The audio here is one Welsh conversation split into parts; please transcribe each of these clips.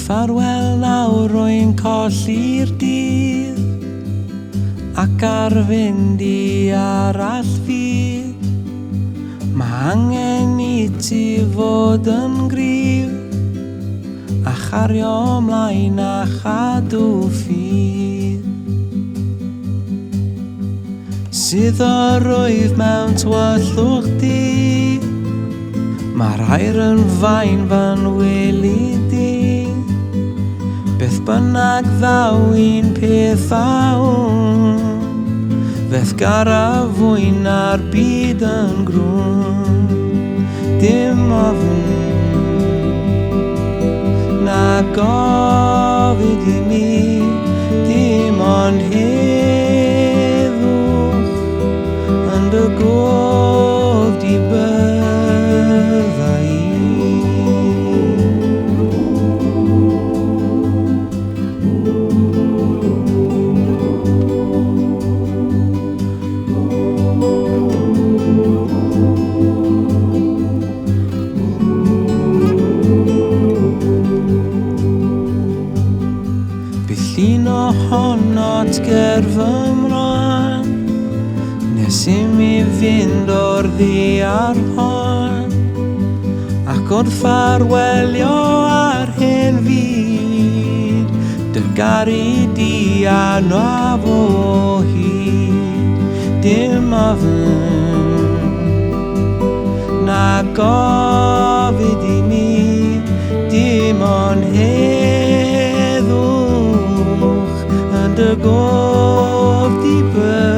Ffarwel nawr rwy'n colli'r dydd ac ar fynd i arall fydd. Mae angen i ti fod yn gryf a chario ymlaen a chadw ffydd. Sydd o rwydd mewn tywyllwch di, mae'r air yn fain fan weli di. Beth bynnag ddaw un peth a feth gara fwy na'r byd yn grwn. Dim ofn na gofid i mi, dim ond heddwch yn dy gofd i byddai. Llun ohonot ger fy mron, nes i mi fynd o'r ddi ar hon, ac wrth ffarwelio ar hyn fyd, dy gari di a nwaf o hyd. Dim ofn na gofid i mi, dim ond dy gofd i byddai.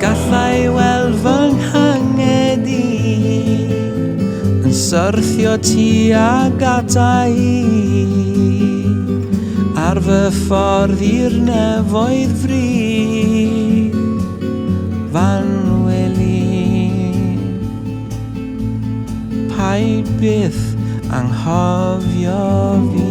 Gallai weld fy nghanged i yn syrthio tuag ata i ar fy ffordd i'r nefoedd frith fan weli. Paid byth anghofio fi.